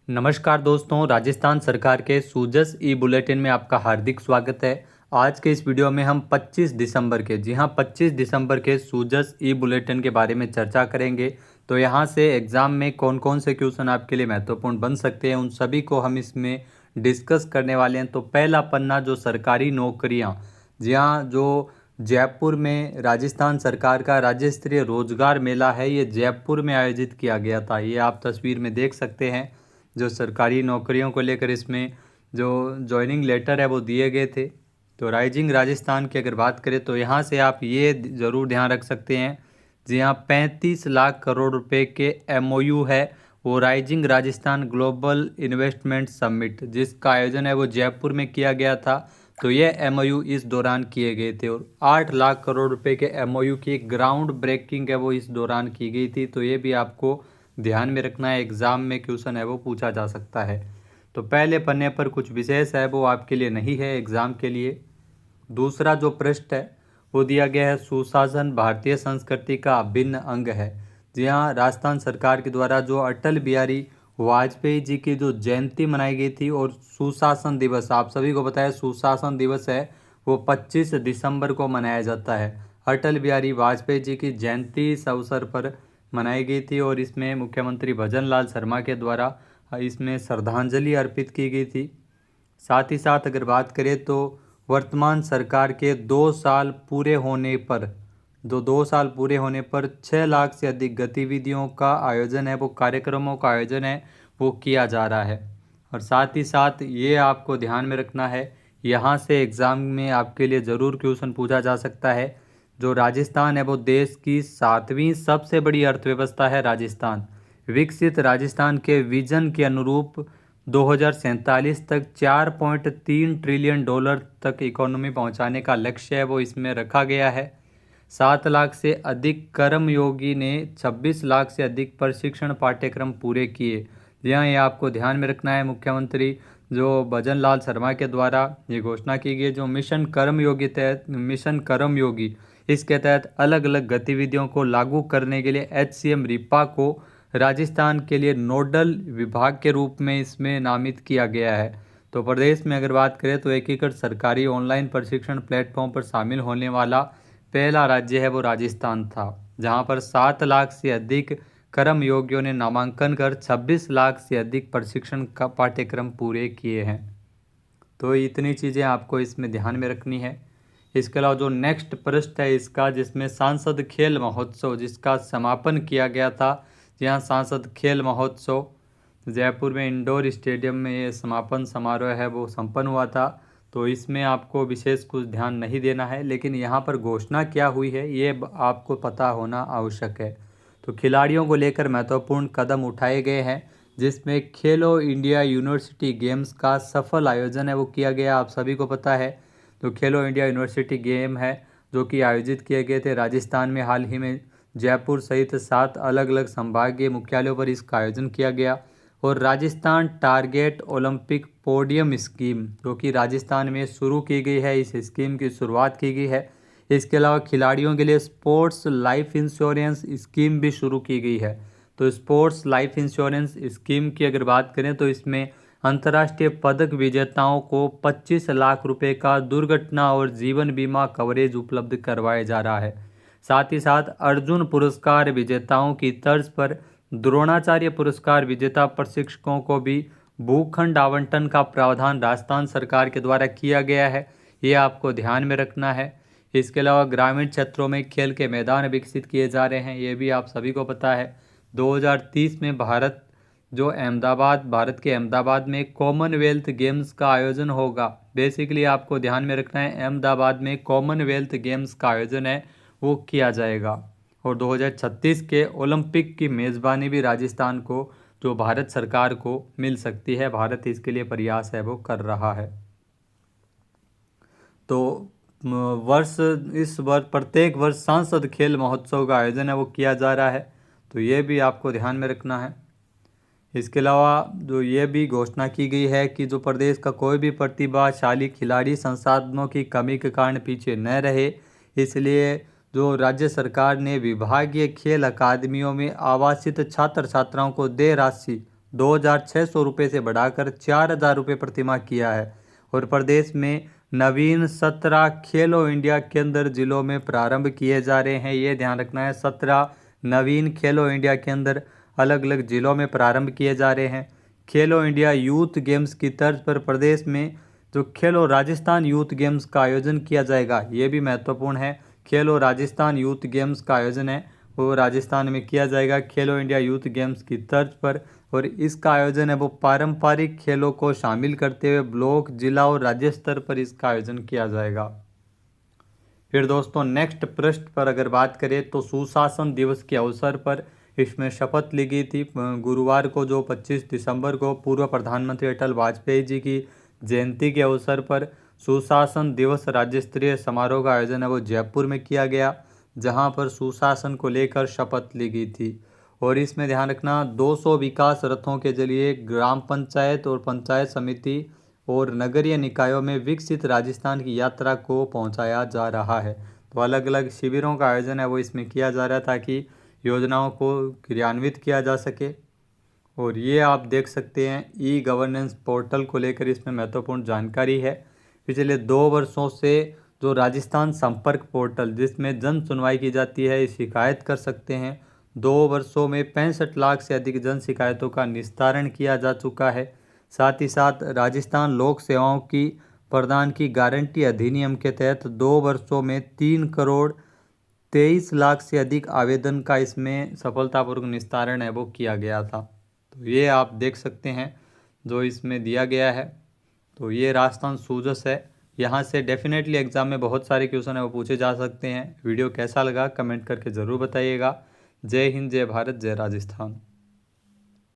नमस्कार दोस्तों, राजस्थान सरकार के सूजस ई बुलेटिन में आपका हार्दिक स्वागत है। आज के इस वीडियो में हम 25 दिसंबर के 25 दिसंबर के सूजस ई बुलेटिन के बारे में चर्चा करेंगे। तो यहाँ से एग्ज़ाम में कौन कौन से क्वेश्चन आपके लिए महत्वपूर्ण बन सकते हैं, उन सभी को हम इसमें डिस्कस करने वाले हैं। तो पहला पन्ना, जो सरकारी नौकरियाँ, जी हाँ, जो जयपुर में राजस्थान सरकार का राज्य स्तरीय रोजगार मेला है, ये जयपुर में आयोजित किया गया था। ये आप तस्वीर में देख सकते हैं। जो सरकारी नौकरियों को लेकर इसमें जो जॉइनिंग लेटर है वो दिए गए थे। तो राइजिंग राजस्थान की अगर बात करें तो यहाँ से आप ये ज़रूर ध्यान रख सकते हैं, जी हाँ, 35 लाख करोड़ रुपए के एमओयू है वो rising Rajasthan global investment summit, जिसका आयोजन है वो जयपुर में किया गया था। तो ये एमओयू इस दौरान किए गए थे और 8 लाख करोड़ रुपए के एमओयू की ग्राउंड ब्रेकिंग है वो इस दौरान की गई थी। तो ये भी आपको ध्यान में रखना है, एग्ज़ाम में क्वेश्चन है वो पूछा जा सकता है। तो पहले पन्ने पर कुछ विशेष है वो आपके लिए नहीं है एग्ज़ाम के लिए। दूसरा जो पृष्ठ है वो दिया गया है, सुशासन भारतीय संस्कृति का अभिन्न अंग है। जी हाँ, राजस्थान सरकार के द्वारा जो अटल बिहारी वाजपेयी जी की जो जयंती मनाई गई थी और सुशासन दिवस, आप सभी को पता है सुशासन दिवस है वो 25 दिसंबर को मनाया जाता है। अटल बिहारी वाजपेयी जी की जयंती इस अवसर पर मनाई गई थी और इसमें मुख्यमंत्री भजन लाल शर्मा के द्वारा इसमें श्रद्धांजलि अर्पित की गई थी। साथ ही साथ अगर बात करें तो वर्तमान सरकार के 2 साल पूरे होने पर 6 लाख से अधिक गतिविधियों का आयोजन है वो कार्यक्रमों का आयोजन है वो किया जा रहा है। और साथ ही साथ ये आपको ध्यान में रखना है, यहाँ से एग्ज़ाम में आपके लिए ज़रूर क्वेश्चन पूछा जा सकता है। जो राजस्थान है वो देश की 7वीं सबसे बड़ी अर्थव्यवस्था है राजस्थान। विकसित राजस्थान के विजन के अनुरूप 2047 तक 4.3 ट्रिलियन डॉलर तक इकोनॉमी पहुंचाने का लक्ष्य है वो इसमें रखा गया है। 7 लाख से अधिक कर्मयोगी ने 26 लाख से अधिक प्रशिक्षण पाठ्यक्रम पूरे किए। यहाँ ये आपको ध्यान में रखना है, मुख्यमंत्री जो भजन लाल शर्मा के द्वारा ये घोषणा की गई, जो मिशन कर्मयोगी इसके तहत अलग अलग गतिविधियों को लागू करने के लिए HCM रिपा को राजस्थान के लिए नोडल विभाग के रूप में इसमें नामित किया गया है। तो प्रदेश में अगर बात करें तो एकीकृत सरकारी ऑनलाइन प्रशिक्षण प्लेटफॉर्म पर शामिल होने वाला पहला राज्य है वो राजस्थान था, जहां पर 7 लाख से अधिक कर्मयोगियों ने नामांकन कर 26 लाख से अधिक प्रशिक्षण का पाठ्यक्रम पूरे किए हैं। तो इतनी चीज़ें आपको इसमें ध्यान में रखनी है। इसके अलावा जो नेक्स्ट पृष्ठ है इसका, जिसमें सांसद खेल महोत्सव जिसका समापन किया गया था, जहाँ सांसद खेल महोत्सव जयपुर में इंडोर स्टेडियम में ये समापन समारोह है वो संपन्न हुआ था। तो इसमें आपको विशेष कुछ ध्यान नहीं देना है, लेकिन यहाँ पर घोषणा क्या हुई है ये आपको पता होना आवश्यक है। तो खिलाड़ियों को लेकर महत्वपूर्ण कदम उठाए गए हैं, जिसमें खेलो इंडिया यूनिवर्सिटी गेम्स का सफल आयोजन है वो किया गया, आप सभी को पता है। तो खेलो इंडिया यूनिवर्सिटी गेम है जो कि आयोजित किए गए थे राजस्थान में हाल ही में। जयपुर सहित 7 अलग अलग संभागीय मुख्यालयों पर इसका आयोजन किया गया। और Rajasthan target Olympic podium scheme जो कि राजस्थान में शुरू की गई है, इस स्कीम की शुरुआत की गई है। इसके अलावा खिलाड़ियों के लिए स्पोर्ट्स लाइफ इंश्योरेंस स्कीम भी शुरू की गई है। तो स्पोर्ट्स लाइफ इंश्योरेंस स्कीम की अगर बात करें तो इसमें अंतर्राष्ट्रीय पदक विजेताओं को 25 लाख रुपए का दुर्घटना और जीवन बीमा कवरेज उपलब्ध करवाया जा रहा है। साथ ही साथ अर्जुन पुरस्कार विजेताओं की तर्ज पर द्रोणाचार्य पुरस्कार विजेता प्रशिक्षकों को भी भूखंड आवंटन का प्रावधान राजस्थान सरकार के द्वारा किया गया है, ये आपको ध्यान में रखना है। इसके अलावा ग्रामीण क्षेत्रों में खेल के मैदान विकसित किए जा रहे हैं, ये भी आप सभी को पता है। 2030 में भारत के अहमदाबाद में कॉमनवेल्थ गेम्स का आयोजन होगा। बेसिकली आपको ध्यान में रखना है, अहमदाबाद में कॉमनवेल्थ गेम्स का आयोजन है वो किया जाएगा। और 2036 के ओलंपिक की मेज़बानी भी राजस्थान को, जो भारत सरकार को मिल सकती है। भारत इसके लिए प्रयास है वो कर रहा है। तो प्रत्येक वर्ष सांसद खेल महोत्सव का आयोजन है वो किया जा रहा है, तो ये भी आपको ध्यान में रखना है। इसके अलावा जो ये भी घोषणा की गई है कि जो प्रदेश का कोई भी प्रतिभाशाली खिलाड़ी संसाधनों की कमी के कारण पीछे न रहे, इसलिए जो राज्य सरकार ने विभागीय खेल अकादमियों में आवासित छात्र छात्राओं को देय राशि 2,600 रुपये से बढ़ाकर 4,000 रुपये प्रतिमाह किया है। और प्रदेश में नवीन 17 खेलो इंडिया केंद्र जिलों में प्रारंभ किए जा रहे हैं। ये ध्यान रखना है, 17 नवीन खेलो इंडिया केंद्र अलग अलग जिलों में प्रारंभ किए जा रहे हैं। खेलो इंडिया यूथ गेम्स की तर्ज पर प्रदेश में जो खेलो राजस्थान यूथ गेम्स का आयोजन किया जाएगा, ये भी महत्वपूर्ण है। खेलो राजस्थान यूथ गेम्स का आयोजन है वो राजस्थान में किया जाएगा खेलो इंडिया यूथ गेम्स की तर्ज पर। और इसका आयोजन है वो पारंपरिक खेलों को शामिल करते हुए ब्लॉक, जिला और राज्य स्तर पर इसका आयोजन किया जाएगा। फिर दोस्तों नेक्स्ट पृष्ठ पर अगर बात करें तो सुशासन दिवस के अवसर पर इसमें शपथ ली गई थी गुरुवार को, जो 25 दिसंबर को पूर्व प्रधानमंत्री अटल वाजपेयी जी की जयंती के अवसर पर सुशासन दिवस राज्य स्तरीय समारोह का आयोजन है वो जयपुर में किया गया, जहां पर सुशासन को लेकर शपथ ली गई थी। और इसमें ध्यान रखना 200 विकास रथों के जरिए ग्राम पंचायत और पंचायत समिति और नगरीय निकायों में विकसित राजस्थान की यात्रा को पहुंचाया जा रहा है। तो अलग अलग शिविरों का आयोजन है वो इसमें किया जा रहा है ताकि योजनाओं को क्रियान्वित किया जा सके। और ये आप देख सकते हैं ई गवर्नेंस पोर्टल को लेकर इसमें महत्वपूर्ण जानकारी है। पिछले 2 वर्षों से जो राजस्थान संपर्क पोर्टल जिसमें जन सुनवाई की जाती है, शिकायत कर सकते हैं। 2 वर्षों में 65 लाख से अधिक जन शिकायतों का निस्तारण किया जा चुका है। साथ ही साथ राजस्थान लोक सेवाओं की प्रदान की गारंटी अधिनियम के तहत 2 वर्षों में 3 करोड़ 23 लाख से अधिक आवेदन का इसमें सफलतापूर्वक निस्तारण है वो किया गया था। तो ये आप देख सकते हैं जो इसमें दिया गया है। तो ये राजस्थान सूजस है, यहाँ से डेफिनेटली एग्जाम में बहुत सारे क्वेश्चन है वो पूछे जा सकते हैं। वीडियो कैसा लगा कमेंट करके ज़रूर बताइएगा। जय हिंद, जय भारत, जय राजस्थान।